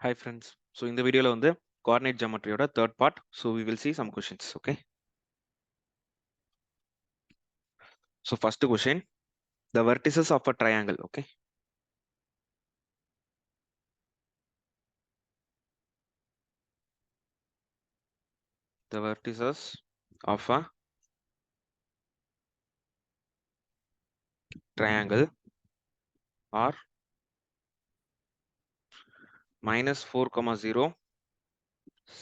Hi friends. So in the video la வந்து coordinate geometry oda third part. So we will see some questions. Okay. So first question, the vertices of a triangle. Okay. The vertices of a triangle are -4,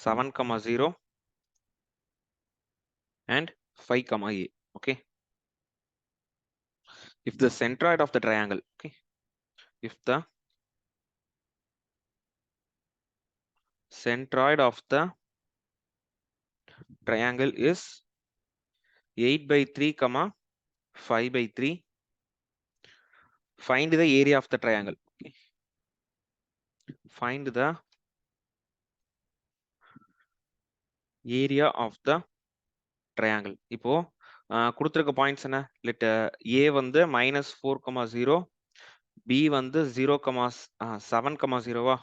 7, 0 and 5, a. Okay. If the centroid of the triangle. Okay. If the centroid of the triangle is 8/3, 5/3, find the area of the triangle. Okay. Find the area of the triangle. இப்போ கொடுத்திருக்க points என்ன? Let A வந்து -4, 0, B வந்து 0, 7, 0வா?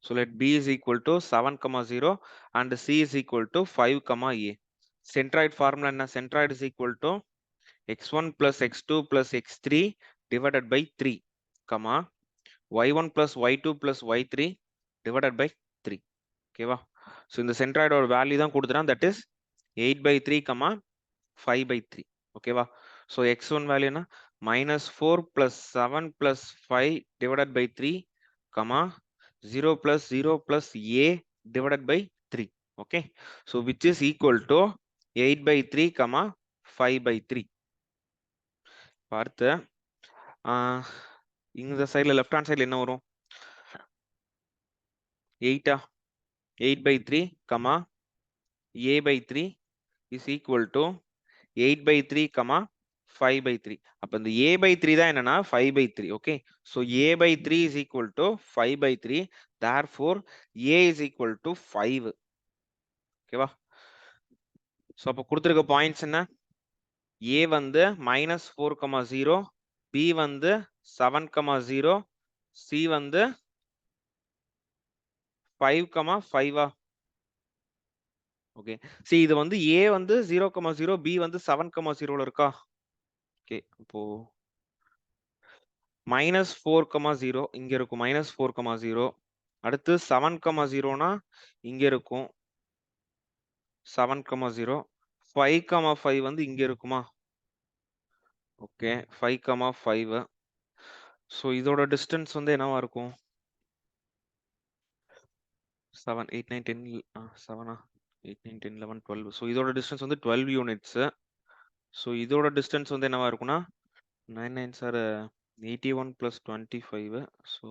So let B is equal to 7, 0 and C is equal to 5, A. Centroid formula என்ன? Centroid is equal to x1 plus x2 plus x3 divided by 3, y1 plus y2 plus y3 divided by 3. ஓகேவா? So இந்த centroid value தான் கொடுத்துறான், that is 8/3, 5/3. ஓகேவா? So x1 value என்ன? -4 plus 7 plus 5 divided by 3, 0 plus 0 plus a divided by 3. Okay. So which is equal to 8/3, 5/3. பார்த்து இந்த சைடுல left hand சைடுல என்ன வரும்? 8 8/3, a/3 is equal to 8/3, 5/3. அப்ப இந்த a/3 தான் என்னன்னா 5/3. Okay. So a/3 is equal to 5/3. Therefore a is equal to 5. ஓகேவா? So அப்ப கொடுத்திருக்க பாயிண்ட்ஸ் என்ன? a வந்து -4, 0, b வந்து 7, 0, c வந்து 5, 5. ஓகே. see இது வந்து a வந்து 0, 0, b வந்து 7, 0ல இருக்கா? ஓகே. இப்போ -4, 0 இங்க இருக்கும். -4, 0. அடுத்து 7, 0னா இங்க இருக்கும். 7, 0. 5, 5 வந்து இங்க இருக்குமா? ஓகே. 5, 5. ஸோ இதோட டிஸ்டன்ஸ் வந்து என்னவா இருக்கும்? 7, 8, 9, 10, 7, 8, 9, 10, 11, 12. ஸோ இதோட டிஸ்டன்ஸ் வந்து 12 யூனிட்ஸ். ஸோ இதோட டிஸ்டன்ஸ் வந்து என்னவா இருக்கும்னா 9, 9 சார் 81 plus 25. ஸோ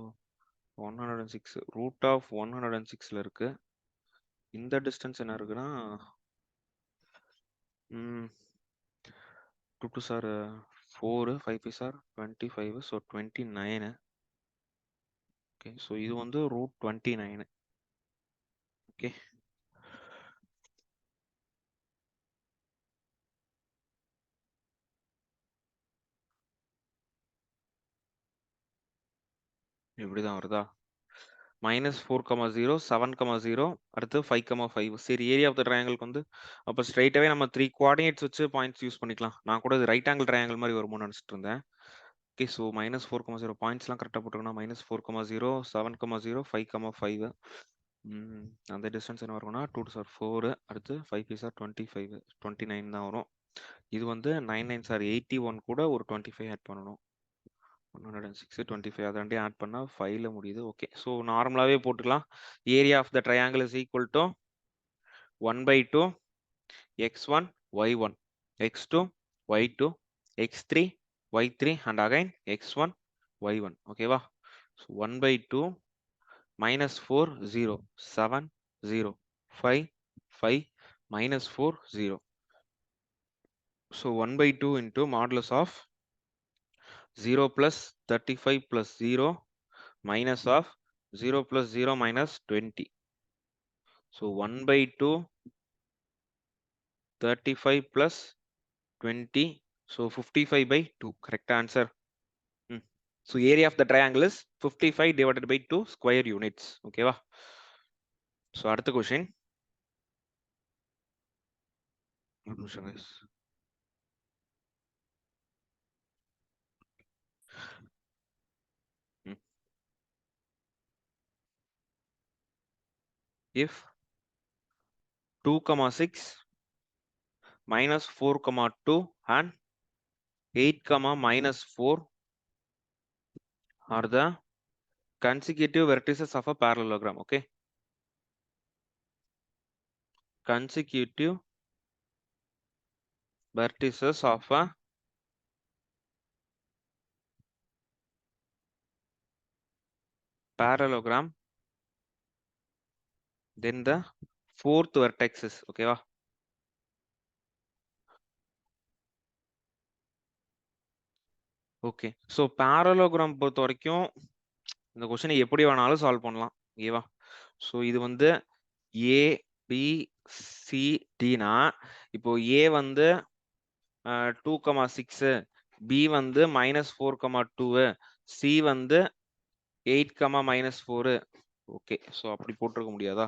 106. ரூட் ஆஃப் 106ல இருக்கு. இந்த டிஸ்டன்ஸ் என்ன இருக்குன்னா 2 2 சார் 4, 5 சார் 25. ஸோ 29. ஓகே. ஸோ இது வந்து ரூட் 29. ஓகே. இப்படிதான் வருதா? -4, 0, 7, 0, அடுத்து 5, 5. சரி, ஏரியா ஆஃப் த ட்ரையாங்கிளுக்கு வந்து அப்போ ஸ்ட்ரைட்டாவே நம்ம 3 கோஆர்டினேட்ஸ் வச்சு பாயிண்ட்ஸ் யூஸ் பண்ணிக்கலாம். நான் கூட இது ரைட் ஆங்கிள் ட்ரையாங்கிள் மாதிரி வருமோன்னு நினைச்சிட்டு இருந்தேன். ஓகே. ஸோ -4, 0 பாயிண்ட்ஸ்லாம் கரெக்டாக போட்டுருக்கோம்னா -4, 0, 7, 0, 5, 5. அந்த டிஸ்டன்ஸ் என்ன வரும்னா 2 சார் 4, அடுத்து 5 சார் 25, 29 தான் வரும். இது வந்து 9, 9 சார் 81 கூட ஒரு 25 ஆட் பண்ணணும். 106, 25 அதை ஆட் பண்ணா 5ல முடியுது. ஓகே. ஸோ நார்மலாவே போட்டுக்கலாம். Area of the triangle is equal to 1/2 x1 y1 x2 y2 x3 y3 and again x1 y1. ஓகேவா? So 1/2 -4, 0, 7, 0, 5, 5, -4, 0. So 1/2 into modulus of 0 plus 35 plus 0 minus of 0 plus 0 minus 20. So 1/2 35 plus 20. So 55/2. Correct answer. So area of the triangle is 55 divided by 2 square units. Okay va? So அடுத்த question. If 2,6 minus 4,2 and 8,-4 are the consecutive vertices of a parallelogram. Okay, consecutive vertices of a parallelogram, then the fourth vertex is okay va? Okay, so parallelogram பொறுத்த வரைக்கும் இந்த கொஸ்டினை எப்படி வேணாலும் solve பண்ணலாம். ஓகேவா? So இது வந்து ஏ பி சி டினா இப்போ ஏ வந்து 2,6, பி வந்து -4,2, சி வந்து 8,-4. ஓகே, ஸோ அப்படி போட்டிருக்க முடியாதா?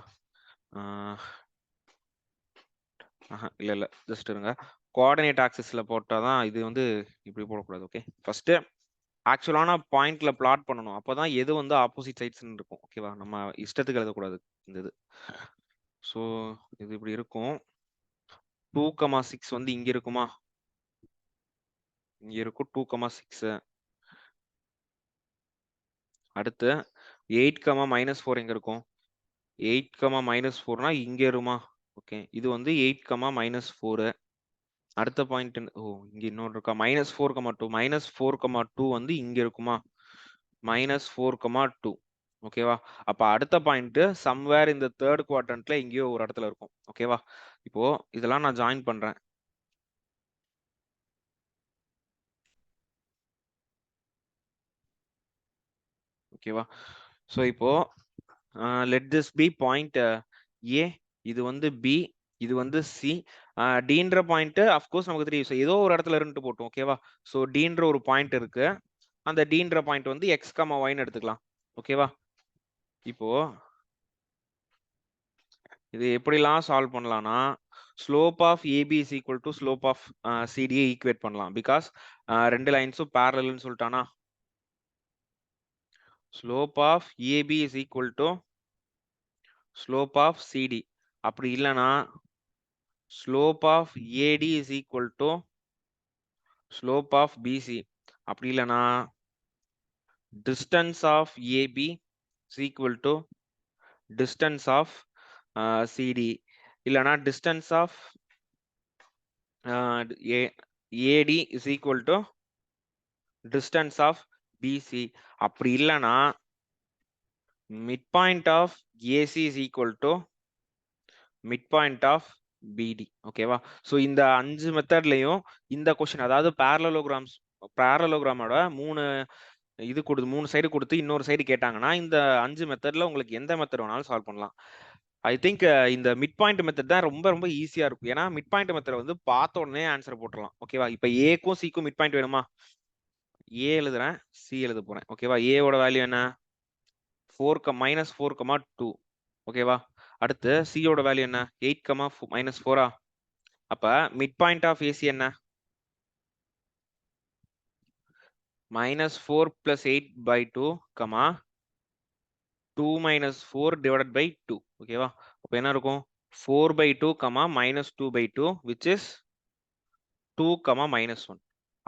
இல்ல இல்ல, ஜஸ்ட் இருங்க. கோஆர்டினேட் ஆக்சிஸ்ல போட்டாதான் இது வந்து இப்படி போடக்கூடாது. ஓகே, ஃபர்ஸ்ட் ஆக்சுவலான பாயிண்ட்ல பிளாட் பண்ணணும். அப்பதான் எது வந்து ஆப்போசிட் சைட்ஸ்ன்னு இருக்கும். ஓகேவா? நம்ம இஷ்டத்துக்கு எழுதக்கூடாது இந்த இது. ஸோ இது இப்படி இருக்கும். 2,6 வந்து இங்க இருக்குமா? இங்க இருக்கும் 2,6. அடுத்து 8,-4 எங்க இருக்கும்? 8,-4னா இங்க இருமா? ஓகே, இது வந்து 8,-4. அடுத்த பாயிண்ட் ஓ இங்க இன்னொரு இருக்கா? -4,2. -4,2 வந்து இங்க இருக்குமா? -4,2. ஓகேவா? அப்ப அடுத்த பாயிண்ட் சம்வேர் இந்த தேர்ட் குவாட்ரண்ட்ல எங்கேயோ ஒரு இடத்துல இருக்கும். ஓகேவா? இப்போ இதெல்லாம் நான் ஜாயின் பண்றேன். ஓகேவா? ஸோ இப்போ let this be point A, இது வந்து பி, இது வந்து சி. டீன்ற பாயிண்ட் அஃப்கோர்ஸ் நமக்கு தெரியும். ஸோ ஏதோ ஒரு இடத்துல இருந்துட்டு போட்டோம். ஓகேவா? ஸோ டீன்ற ஒரு பாயிண்ட் இருக்கு. அந்த டீன்ற பாயிண்ட் வந்து எக்ஸ், ஒய்ன்னு எடுத்துக்கலாம். ஓகேவா? இப்போ இது எப்படிலாம் சால்வ் பண்ணலாம்னா, slope of AB is equal to slope of சிடியை ஈக்குவேட் பண்ணலாம். பிகாஸ் ரெண்டு லைன்ஸும் பேரலல்னு சொல்லிட்டானா, slope of AB is equal to slope of CD. அப்படி இல்லைன்னா slope of AD is equal to slope of BC. அப்படி இல்லைன்னா distance of AB is equal to distance of CD. இல்லைன்னா distance of AD is equal to distance of BC. அப்படி இல்லைன்னா mid point of AC is equal to mid point of பிடி. ஓகேவா? So இந்த 5 மெத்தட்லையும் இந்த question, அதாவது பேரலோகிராமோட 3 சைடு கொடுத்து இன்னொரு சைடு கேட்டாங்கன்னா இந்த 5 மெத்தட்ல உங்களுக்கு எந்த மெத்தட் வேணாலும் சால்வ் பண்ணலாம். ஐ திங்க் இந்த மிட் பாயிண்ட் மெத்தட் தான் ரொம்ப ரொம்ப ஈஸியா இருக்கும். ஏன்னா மிட் பாயிண்ட் மெத்தட் வந்து பார்த்த உடனே ஆன்சர் போட்டுடலாம். ஓகேவா? இப்போ ஏக்கும் சிக்கும் மிட் பாயிண்ட் வேணுமா? ஏ எழுதுறேன், சி எழுத போறேன். ஓகேவா? ஏவோட வேல்யூ என்ன? -4,2. ஓகேவா? அடுத்து சியோட வேல்யூ என்ன? 8,-4. அப்ப மிட் பாயிண்ட் ஆஃப் ஏசி என்ன? -4 + 8/2, 2 - 4 divided by 2. ஓகேவா? அப்ப என்ன இருக்கும்? 4/2, -2/2, which is 2, -1.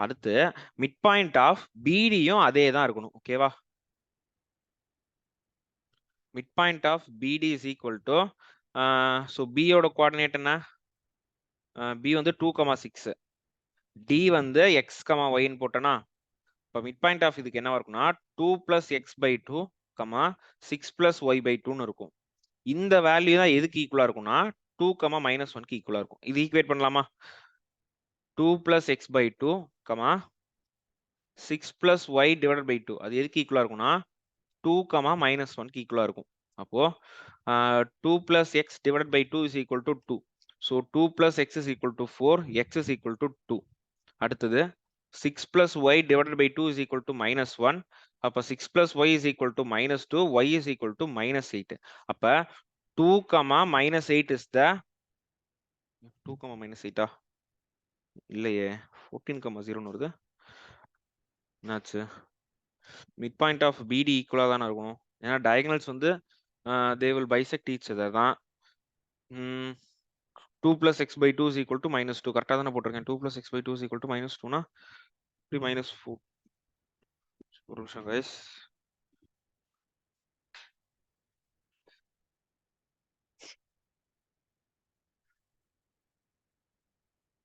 அடுத்து மிட் பாயிண்ட் ஆஃப் பிடியும் அதே தான் இருக்கணும். ஓகேவா? மிட் பாயிண்ட் ஆஃப் பிடி இஸ் ஈக்குவல் டு ஸோ பியோட கோஆர்டினேட் என்ன? பி வந்து 2,6, டி வந்து எக்ஸ், ஒய்ன்னு போட்டனா, இப்போ மிட் பாயிண்ட் ஆஃப் இதுக்கு என்னவா இருக்கும்னா 2 + x/2, 6 + y/2ன்னு இருக்கும். இந்த வேல்யூ தான் எதுக்கு ஈக்குவலா இருக்கும்னா 2, -1க்கு ஈக்குவலா இருக்கும். இது ஈக்குவேட் பண்ணலாமா? 2 + x/2, 6 + y/2 அது எதுக்கு ஈக்குவலா இருக்கும்னா 2, -1க்கு ஈக்குவலா இருக்கும். அப்போ 2 + x/2 is equal to 2. So 2 + x is equal to 4, x is equal to 2. அடுத்தது 6 plus y divided by 2 is equal to -1. அப்ப 6 plus y is equal to -2, y is equal to -8. அப்ப 2, -8 is the 2, -8 இல்லையே 14, 0 வருது. என்னாச்சு? Mid point of பிடி ஈக்குவலா தானே இருக்கணும். ஏன்னா டயகனல்ஸ் வந்து they will bisect each other தான். 2 plus x by 2 is equal to -2. கரெக்டா தானே போட்டிருக்கேன். 2 plus x by 2 is equal to -2னா இப்படி -4. ஒரு நிமிஷம் guys.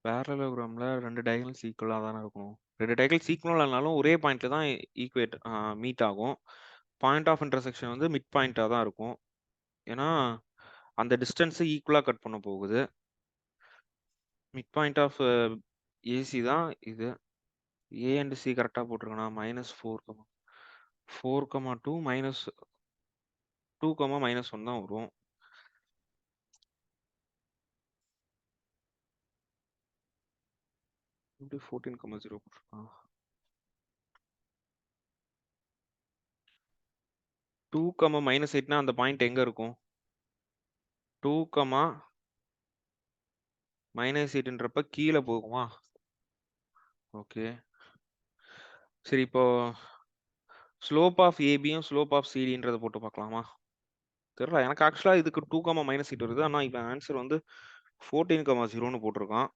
பேரலோகிராம்ல 2 டயகனல்ஸ் ஈக்குவலா தானே இருக்கணும். 2 டயகனல்ஸ் ஈக்குவலா இல்லனாலும் ஒரே பாயிண்ட்ல தான் ஈக்குவேட் மீட் ஆகும். பாயிண்ட் ஆஃப் இன்டர்செக்ஷன் வந்து மிட் பாயிண்டா தான் இருக்கும். ஏன்னா அந்த டிஸ்டன்ஸ் ஈக்குவலா கட் பண்ண போகுது. மிட் பாயிண்ட் ஆஃப் ஏசி தான் இது. ஏ அண்ட் சி கரெக்டா போட்டிருக்கேனா? -4, 4, 2 -2, -1 தான் வரும். இப்படி 14, 0 போட்டிருக்கான். 2, -8னா அந்த பாயிண்ட் எங்க இருக்கும்? 2, -8ன்றப்ப கீழே போகுமா? ஓகே. சரி, இப்போ ஸ்லோப் ஆஃப் ஏபியும் ஸ்லோப் ஆஃப் சிடின்றத போட்டு பார்க்கலாமா? தெரியல, எனக்கு ஆக்சுவலா இதுக்கு 2, -8 வருது. ஆனா இப்போ ஆன்சர் வந்து 14, 0ன்னு போட்டிருக்கான்.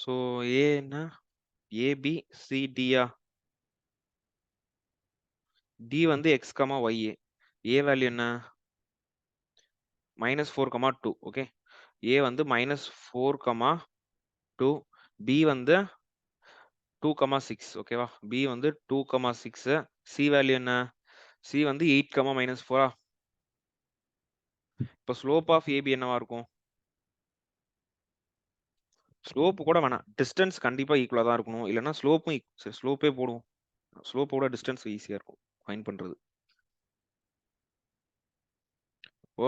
ஸோ ஏ என்ன? ஏபி சிடியா? டி வந்து x, y. ஏ வேல்யூ என்ன? -4, 2. ஓகே. ஏ வந்து -4, 2. பி வந்து 2, 6. ஓகேவா? பி வந்து 2, 6. சி வேல்யூ என்ன? சி வந்து 8, -4. இப்போ ஸ்லோப் ஆஃப் ஏபி என்னவா இருக்கும்? ஸ்லோப் கூட வேணாம், டிஸ்டன்ஸ் கண்டிப்பா ஈக்குவலா தான் இருக்கணும். இல்லைன்னா ஸ்லோப்பும் சரி, ஸ்லோப்பே போடுவோம். ஸ்லோப்போட டிஸ்டன்ஸ் ஈஸியா இருக்கும் ஃபைண்ட் பண்றது. ஓ,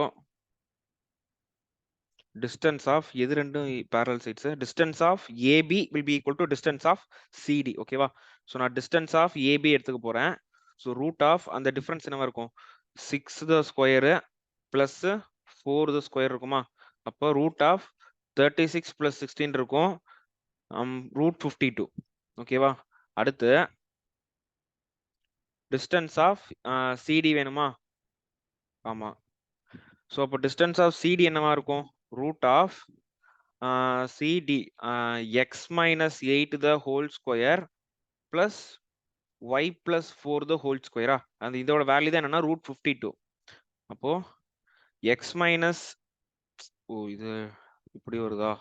distance of எது ரெண்டும் parallel sides, distance of AB will be equal to distance of CD. ஓகேவா? ஸோ நான் distance of AB எடுத்துக்க போறேன். ஸோ ரூட் ஆஃப் அந்த டிஃபரன்ஸ் என்னவா இருக்கும்? 6 the square plus 4 the square இருக்குமா? அப்போ ரூட் ஆஃப் 36 பிளஸ் 16 இருக்கும். ரூட் 52. ஓகேவா? அடுத்து டிஸ்டன்ஸ் ஆஃப் CD வேணுமா? ஆமா. ஸோ அப்போ டிஸ்டன்ஸ் ஆஃப் CD என்னவா இருக்கும்? Root of CD x minus 8 the whole square plus y plus 4 the whole square. அந்த இதோட வேல்யூ தான் என்னன்னா ரூட் 52. அப்போ x minus, ஓ இது இப்படி வருதா?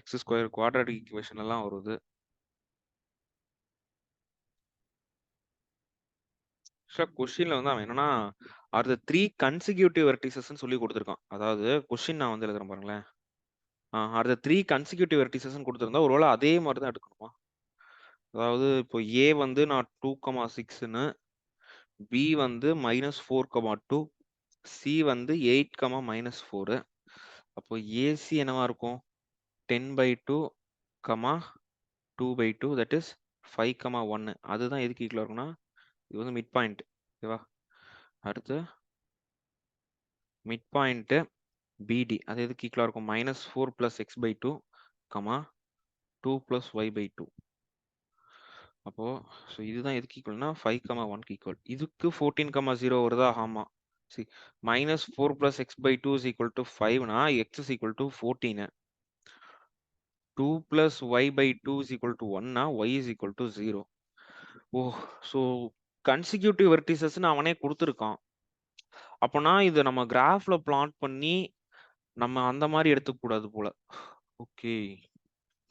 x ஸ்கொயர் குவாட்ராட்டிக் ஈக்குவேஷன் எல்லாம் வருது. கொஸ்டின்ல வந்து அவன் என்னன்னா ஆர் த 3 கன்சிக்யூட்டிவ் வெர்டிசஸ் சொல்லி கொடுத்துருக்கான். அதாவது கொஸ்டின் நான் வந்து எழுதுறேன் பாருங்களேன். ஆர் த 3 கன்சிக்யூட்டிவ் வெர்டிசஸ் கொடுத்துருந்தா ஒருவேளை அதே மாதிரி தான் எடுக்கணுமா? அதாவது இப்போ ஏ வந்து நான் 2, 6ன்னு, பி வந்து -4, 2, சி வந்து 8, -4. அப்போ ஏசி என்னவா இருக்கும்? 10/2, 2/2, தட் இஸ் 5, 1. அதுதான் எதுக்கு ஈக்குவலா இருக்கும்னா இது வந்து மிட் பாயிண்ட். ஓகேவா? அடுத்து மிட் பாயிண்ட் பிடி அது எதுக்கு ஈக்குவலா இருக்கும்? -4 + x/2, 2 + y/2. அப்போ ஸோ இதுதான் எதுக்கு ஈக்குவல்னா 5, 1க்கு ஈக்குவல். இதுக்கு 14, 0 வருதா? ஆமா. See, -4 + x/2 is equal to 5னா x is equal to 14. 2 + y/2 is equal to 1னா y is equal to 0. Oh, so consecutive வெர்டிசஸ்ன்னு அவனே கொடுத்துருக்கான். அப்போனா இது நம்ம கிராஃப்ல பிளாட் பண்ணி நம்ம அந்த மாதிரி எடுத்துக்க கூடாது போல. ஓகே,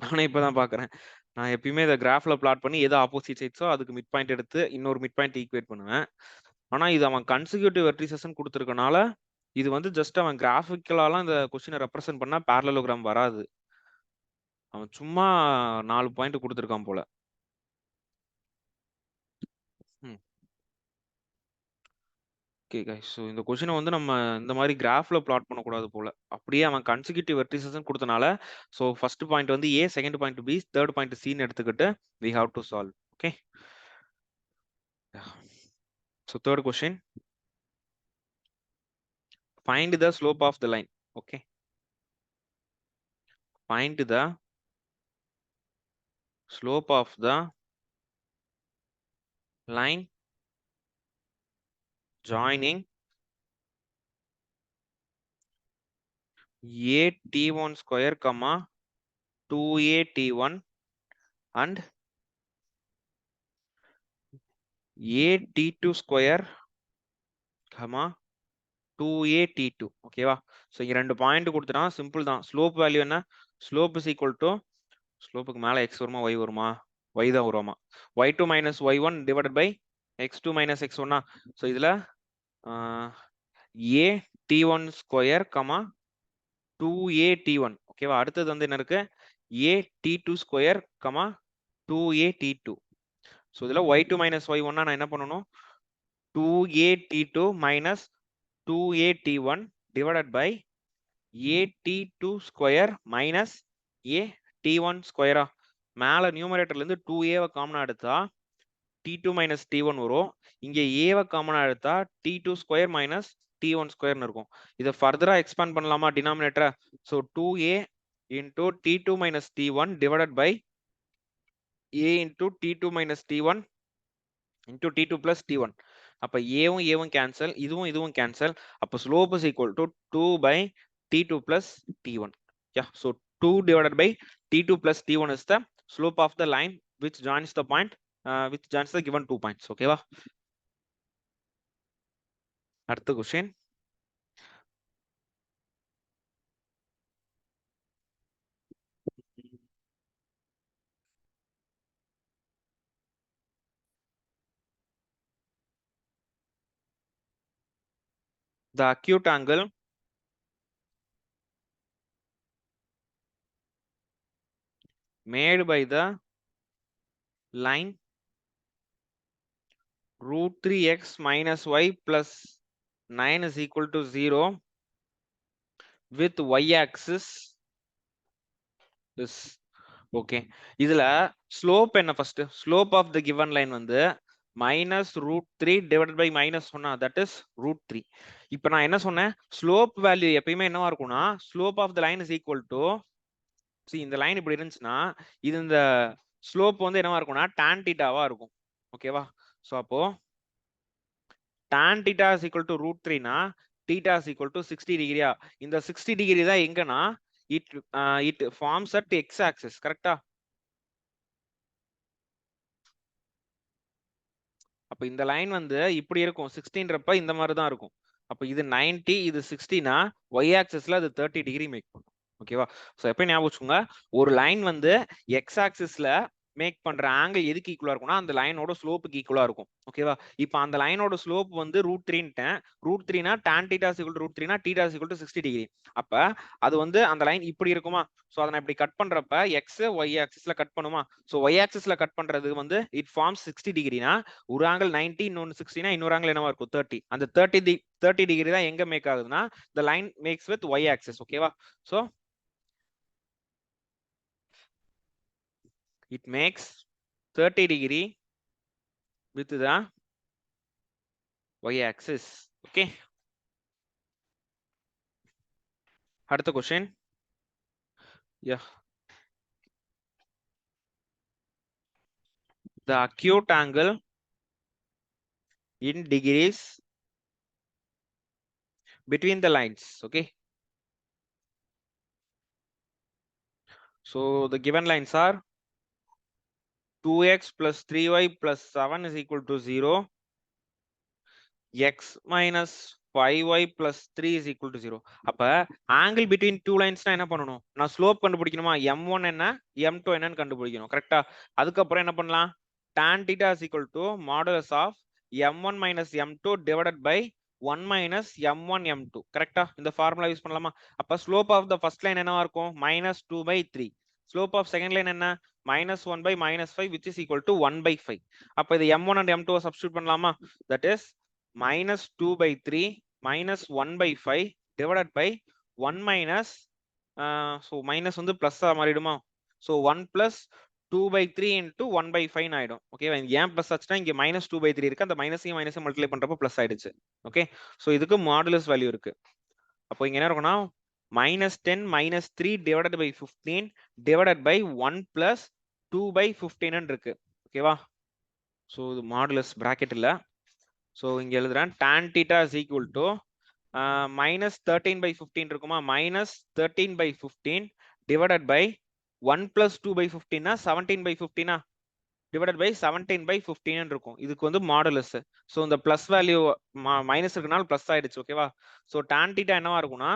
நானே இப்பதான் பாக்குறேன். நான் எப்பயுமே இதை கிராஃப்ல பிளாட் பண்ணி எது ஆப்போசிட் சைட்ஸோ அதுக்கு மிட் பாயிண்ட் எடுத்து இன்னொரு மிட் பாயிண்ட் ஈக்குவேட் பண்ணுவேன். ஆனா இது அவன் கன்சிக்யூட்டிவ் வெர்டிசஸ்ன்னு கொடுத்துருக்கனால இது வந்து ஜஸ்ட் அவன் கிராஃபிக்கலாலாம் இந்த கொஸ்டினை ரெப்ரசென்ட் பண்ணா பேரலோகிராம் வராது. அவன் சும்மா 4 பாயிண்ட் கொடுத்துருக்கான் போல. ஓகே கைஸ், ஸோ இந்த கொஸ்டினை வந்து நம்ம இந்த மாதிரி கிராஃப்ல பிளாட் பண்ணக்கூடாது போல. அப்படியே அவன் கன்சிக்யூட்டிவ் வெர்டிசஸ் கொடுத்தனால ஸோ ஃபர்ஸ்ட் பாயிண்ட் வந்து A, second point B, third point சின்னு எடுத்துக்கிட்டு we have to solve. Okay. So third question, find the slope of the line. Okay, find the slope of the line joining a t1 square comma 2a t1 and a t2 square comma 2a t2. ஓகேவா? So இங்க ரெண்டு point கொடுத்துட்டான். Simple தான். Slope value என்ன? Slope is equal to, ஸ்லோப்புக்கு மேல X வருமா Y வருமா? ஒய் தான் வருமா? y2 minus y1 divided by x2 minus x1. So இதுல a t1 square comma 2a t1. ஓகேவா? அடுத்தது வந்து என்ன இருக்கு? a t2 square comma 2a t2. So இதுல y2 மைனஸ் y1 நான் என்ன பண்ணணும்? 2a t2 minus 2a t1 divided by a t2 square minus a t1 ஸ்கொயரா? மேல நியூமரேட்டர்ல இருந்து 2a காமனா எடுத்தா t2 மைனஸ் t1 வரும். இங்க a காமனா எடுத்தா t2 ஸ்கொயர் மைனஸ் t1 ஸ்கொயர்னு இருக்கும். இதை ஃபர்தரா எக்ஸ்பேண்ட் பண்ணலாமா denominator? So 2a into t2 minus t1 divided by a into t2 minus t1 into t2 plus t1. அப்ப ஏவும் ஏவும் கேன்சல், இதுவும் கேன்சல். அப்ப slope is equal to 2 by t2 plus t1. Yeah, so 2 divided by t2 plus t1 is the slope of the line which joins the point, which joins the given 2 points. Okay va? அடுத்த question. The acute angle made by the line root 3x minus y plus 9 is equal to 0 with y axis is okay. இதுல slope என்ன first? Slope of the given line வந்து minus root 3 divided by minus சொன்னா that is root 3. இப்போ நான் என்ன சொன்னேன்? Slope value எப்பயுமே என்னவா இருக்கும்னா slope of the line is equal to, இந்த லைன் இப்படி இருந்துச்சுன்னா இது இந்த ஸ்லோப் வந்து என்னவா இருக்கும்னா tan தீட்டாவா இருக்கும். ஓகேவா? ஸோ அப்போ tan theta is equal to root 3னா தீட்டா இஸ் ஈக்குவல் டு 60 டிகிரியா? இந்த 60 டிகிரி தான் எங்கன்னா it forms at X axis. கரெக்டா? அப்ப இந்த லைன் வந்து இப்படி இருக்கும். 16ன்றப்ப இந்த மாதிரி தான் இருக்கும். அப்ப இது 90, இது 60னா ஒய் ஆக்சிஸ்ல அது 30 டிகிரி மேக் பண்ணும். ஓகேவா? ஸோ எப்போ ஞாபகம் வச்சுக்கோங்க, ஒரு லைன் வந்து எக்ஸ் ஆக்சிஸ்ல மேக் பண்ற ஆங்கிள் எதுக்கு ஈக்குவலா இருக்கும்னா அந்த லைனோட ஸ்லோப்புக்கு ஈக்குவலா இருக்கும். ஓகேவா? இப்போ அந்த லைனோட ஸ்லோப் வந்து ரூட் 3ன்ட்டேன். ரூட் 3னா tan θ = ரூட் 3னா θ = 60 டிகிரி. அப்ப அது வந்து அந்த லைன் இப்படி இருக்குமா? ஸோ அதை நான் இப்படி கட் பண்றப்ப எக்ஸ் ஒய் ஆக்சிஸ்ல கட் பண்ணுமா? ஸோ ஒய் ஆக்சிஸ்ல கட் பண்றது வந்து இட் ஃபார்ம்ஸ் 60 டிகிரினா ஒரு ஆங்கிள் 90, இன்னொன்று 60னா இன்னொரு ஆங்கிள் என்னவா இருக்கும்? 30. அந்த 30 டிகிரி தான் எங்க மேக் ஆகுதுன்னா the line makes with y axis. ஓகேவா? So it makes 30 degree with the y axis. Okay. அடுத்த question. Yeah. The acute angle in degrees between the lines. Okay. So the given lines are 2x plus 3y plus 7 is equal to 0. X minus 5y plus 3 is equal to 0. அப்ப angle between two lines என்ன பண்ணணும்? நான் slope கண்டுபிடிக்கணுமா? m1 என்ன m2 என்னன்னு கண்டுபிடிக்கணும். கரெக்டா? அதுக்கப்புறம் என்ன பண்ணலாம்? tan θ is equal to modulus of m1 minus m2 divided by 1 minus m1 m2. கரெக்டா? இந்த ஃபார்முலா யூஸ் பண்ணலாமா? அப்ப slope of the first line என்னவா இருக்கும்? -2/3. ஸ்லோப் ஆஃப் செகண்ட் லைன் என்ன? -1/-5 which is equal to 1/5. அப்ப இது m1 and m2 சப்ஸ்டிட்யூட் பண்ணலாமா? that is -2/3 minus 1/5 divided by 1 minus so minus வந்து பிளஸ் மாறிடுமா? so 1 plus 2/3 into 1/5 ஆயிடும். ஓகேவா? ஏன் பிளஸ் ஆச்சுன்னா இங்க -2/3 இருக்கு. அந்த மைனஸையும் மைனஸையும் மல்டிப்ளை பண்றப்ப பிளஸ் ஆயிடுச்சு. ஓகே, சோ இதுக்கு மாடுலஸ் வேல்யூ இருக்கு. அப்போ இங்க என்ன இருக்கும்னா -10 - 3 divided by 15 divided by 1 plus 2/15 இருக்கு. ஓகேவா? சோ இது மாடுலஸ் பிராக்கெட் இல்ல. சோ இங்க எழுதுறேன் tan theta is equal to -13/15 இருக்குமா? -13/15 divided by 1 plus 2/15 னா 17/15 divided by 17/15 இருக்கும். இதுக்கு வந்து மாடுலஸ். சோ இந்த பிளஸ் வேல்யூ மைனஸ் இருக்கனால பிளஸ் ஆயிடுச்சு. ஓகேவா? சோ tan theta என்னவா இருக்கும்னா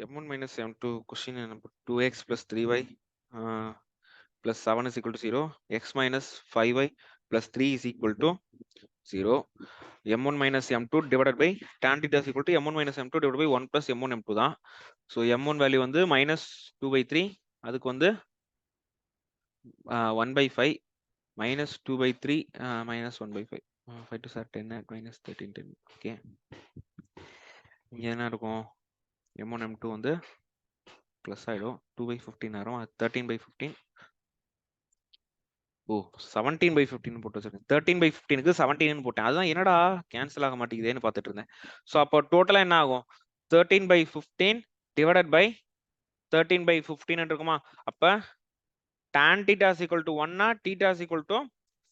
m1 minus m2 question number 2x plus 3y plus 7 is equal to 0. X minus 5y plus 3 is equal to 0. m1 minus m2 divided by tan theta is equal to m1 minus m2 divided by 1 plus m1 m2 தான். So m1 value வந்து -2/3, அதுக்கு வந்து 1/5 -2/3 -1/5 5 to 10 at -13 10. Okay, இங்க என்ன இருக்கும்? m1 m2 வந்து plus ஆயிடும். 2/15 ஆயிரும். 13/15. ஓ 17/15 போட்டு வச்சிருக்கேன். 13/15க்கு 17 போட்டேன். அதுதான் என்னடா கேன்சல் ஆக மாட்டேங்குதேன்னு பார்த்துட்டு இருந்தேன். ஸோ அப்போ டோட்டலா என்ன ஆகும்? 13/15 டிவைடட் பை 13/15 இருக்குமா? அப்ப tan theta is equal to 1 னா theta is equal to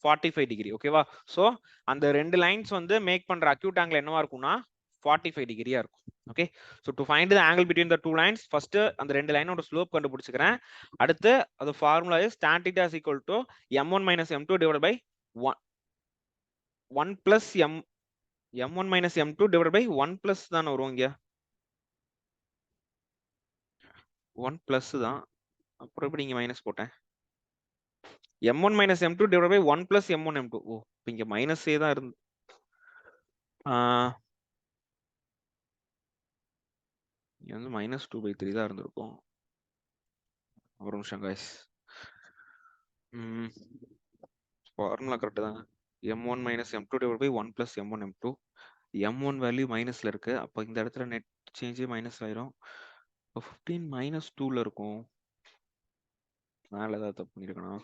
45 degree. ஓகேவா? ஸோ அந்த ரெண்டு லைன்ஸ் வந்து மேக் பண்ற அக்யூட் ஆங்கிள் என்னவா இருக்கும்னா 45 டிகிரியா இருக்கும். Okay, so to find the angle between the two lines first அந்த ரெண்டு லைனோட ஸ்லோப் கண்டுபிடிச்சுக்கிறேன். அடுத்து அது formula is tan theta is equal to m1 minus m2 divided by 1 plus m1 minus m2 divided by 1 plus தான் வரும். இங்க 1 plus தான். அப்புறம் எப்படி இங்க மைனஸ் போட்டேன்? m1 minus m2 divided by 1 plus m1 m2. ஓ இங்க மைனஸே தான் இருந்து இங்க வந்து -2/3 தான் இருந்திருக்கும். ஒரு நிமிஷம் கைஸ். ஃபார்முலா கரெக்ட் தான். m1 minus m2 divided by 1 plus m1 m2. m1 value மைனஸ்ல இருக்கு. அப்போ இந்த இடத்துல நெட் சேஞ்ச் மைனஸ் ஆயிரும். 15 -2ல இருக்கும். மேல ஏதாவது தப்பு பண்ணிருக்கணும்.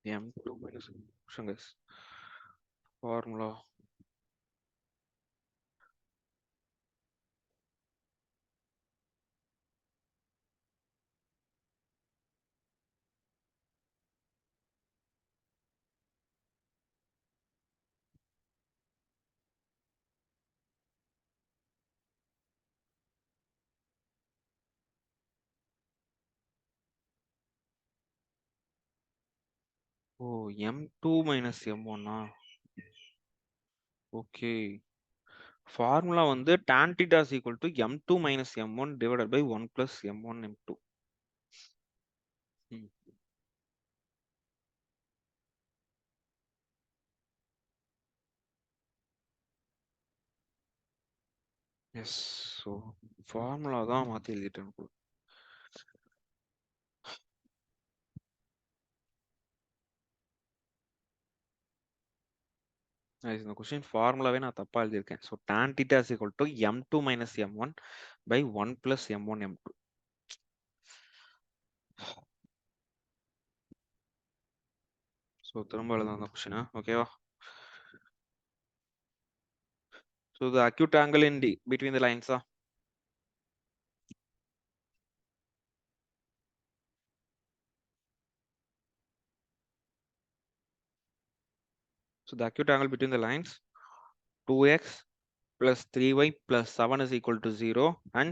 m2 minus guys. ஃபார்முலா ஓ m2 minus m1 okay, formula வந்து tan theta is equal to m2 minus m1 divided by 1 plus m1 m2. Yes, so formula தான் மாற்றி எழுதிட்டேன். இந்த கொஸ்டின் ஃபார்முலாவே நான் தப்பா எழுதியிருக்கேன். So tan theta is equal to m2 minus m1 by 1 plus m1 m2. So திரும்ப எழுதலாம் அந்த கொஸ்டினா. ஓகேவா? So the acute angle in between the lines. So the acute angle between the lines 2x plus 3y plus 7 is equal to 0 and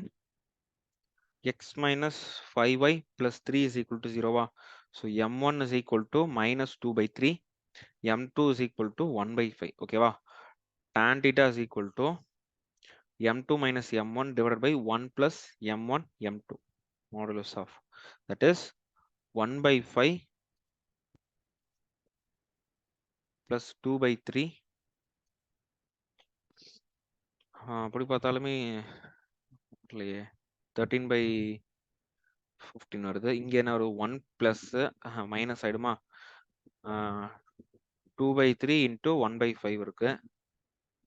x minus 5y plus 3 is equal to 0. So m1 is equal to minus 2 by 3. m2 is equal to 1 by 5. Okay. Tan theta is equal to m2 minus m1 divided by 1 plus m1 m2 modulus of, that is 1 by 5 plus 2 by 3. அப்படி பார்த்தாலுமே இல்லையே, 13 by 15 வருது. இங்க என்ன ஒரு 1 plus minus ஆயிடுமா, 2 by 3 into 1 by 5 இருக்கு.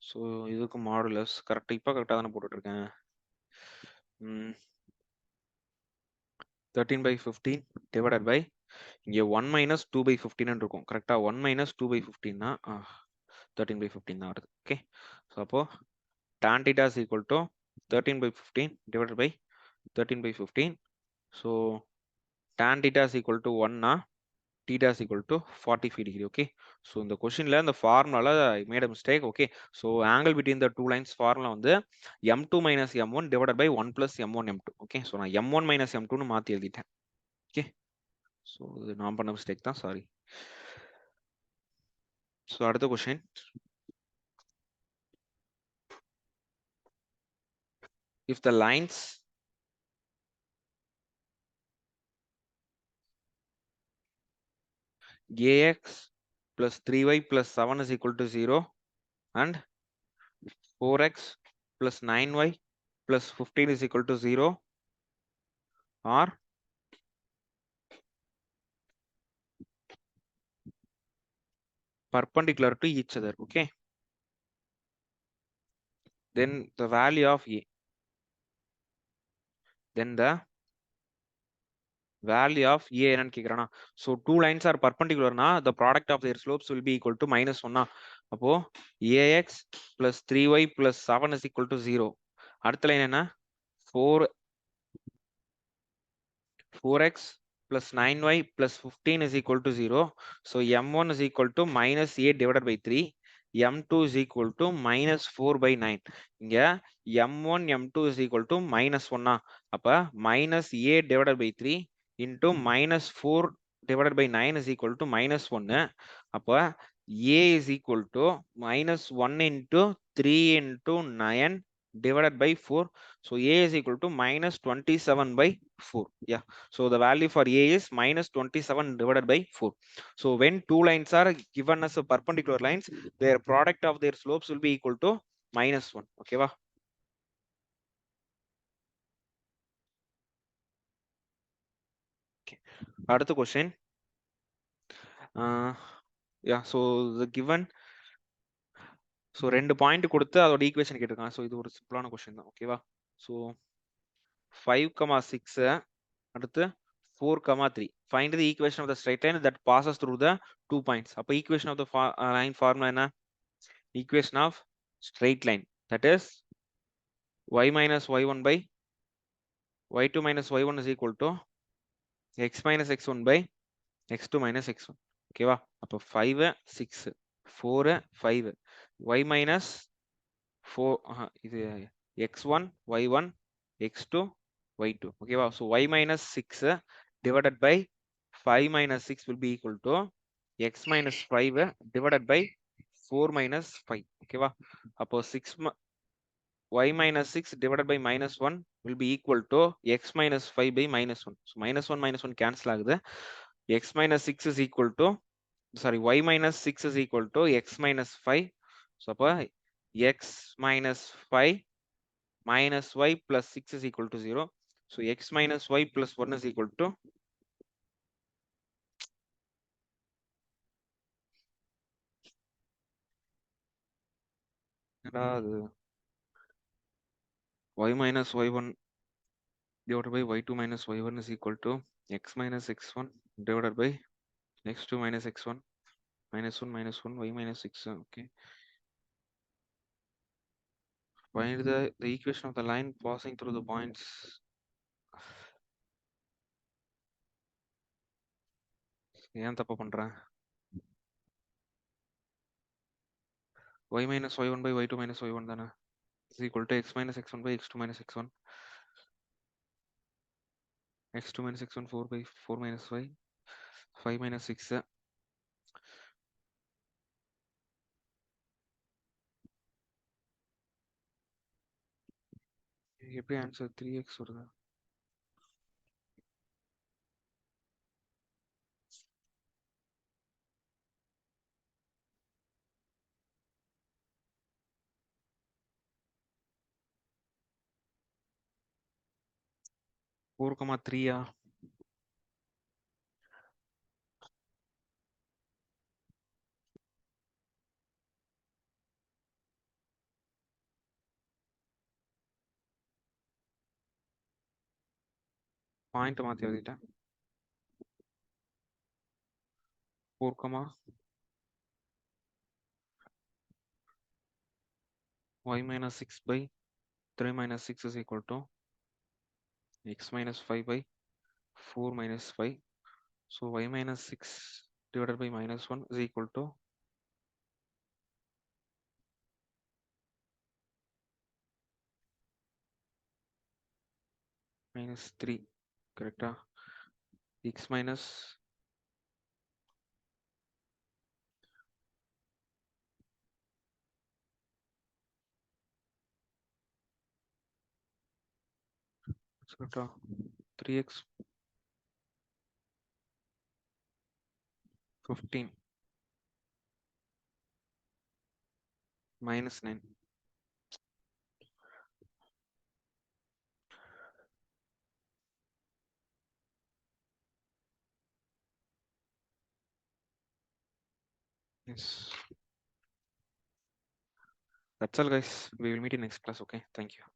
So இதுக்கு மாடுலஸ் கரெக்டாக இப்போ கரெக்டாக தானே போட்டுட்டு இருக்கேன். 13 by 15 டிவைடட் பை இங்கே 1 மைனஸ் 2 by 15 இருக்கும். கரெக்டாக 1 மைனஸ் 2 by 15 தான் 13 by 15 தான் வருது. ஓகே. ஸோ அப்போ tan theta is equal to 13 by 15 divided by 13 by 15. So tan theta is equal to 1 na theta is equal to 45 degree. Okay. So in the question la the formula I made a mistake. Okay. So angle between the two lines formula வந்து m2 minus m1 divided by 1 plus m1 m2. Okay. So நான் m1 minus m2 னு மாத்தி எழுதிட்டேன். Okay. So இது நான் பண்ண mistake தான், sorry. So அடுத்த question. If the lines ax plus 3y plus 7 is equal to 0 and 4x plus 9y plus 15 is equal to 0 are perpendicular to each other. Okay. Then the value of a. Then the value of a என்னன்னு கேக்குறானா. So two lines are perpendicular na the product of their slopes will be equal to -1 அப்போ ax plus 3y plus 7 is equal to 0. அடுத்த line என்ன, 4x plus 9y plus 15 is equal to 0. So m1 is equal to minus a divided by 3. m2 is equal to minus 4 by 9. இங்க m1 m2 is equal to minus 1 அப்ப minus a divided by 3 into minus 4 divided by 9 is equal to minus 1. அப்ப a is equal to minus 1 into 3 into 9 divided by 4. So a is equal to minus 27 by 4. Yeah. So the value for a is minus 27 divided by 4. So when two lines are given as a perpendicular lines, their product of their slopes will be equal to -1. Okay. Okay. Another question. Yeah. So the given. So ரெண்டு point கொடுத்து அதோட equation கேட்டிருக்காங்க. So இது ஒரு சிம்பிளான question தான். ஓகேவா. So 5,6 அடுத்து 4,3. Find the equation of the straight line that passes through the 2 points. அப்ப equation of the line formula என்ன? Equation of straight line, that is y minus y1 by y2 minus y1 is equal to x minus x1 by x2 minus x1. ஓகேவா. அப்ப 5 6 4 5 y minus 4 இது x1 y1 x2 y2. ஓகேவா. So y minus 6 divided by 5 minus 6 will be equal to x minus 5 divided by 4 minus 5. ஓகேவா. அப்போ 6 y minus 6 divided by -1 will be equal to x minus 5 by -1. So -1 cancel ஆகுது. X minus 6 is equal to, sorry, y minus 6 is equal to x minus 5. So அப்போ x minus 5 minus y plus 6 is equal to 0. So x minus y plus 1 is equal to y minus y1 divided by y2 minus y1 is equal to x minus x1 divided by x2 minus x1 minus 1 y minus 6. Okay. Find the equation of the line passing through the points. ஏன் தப்பு பண்றேன்? y minus y1 by y2 minus y1 தானே is equal to x minus x1 by x2 minus x1. x2 minus x1 4 by 4 minus 5 5 minus 6 எப்படி answer 3x வருது? Four comma த்ரீயா? Point மாற்றி எழுதிட்டேன். 4 comma y minus 6 by 3 minus 6 is equal to x minus 5 by 4 minus 5. So y minus 6 divided by minus 1 is equal to minus 3. Correct? X minus correct, 3x 15 minus 9. Yes. That's all, guys. We will meet in next class. Okay. Thank you.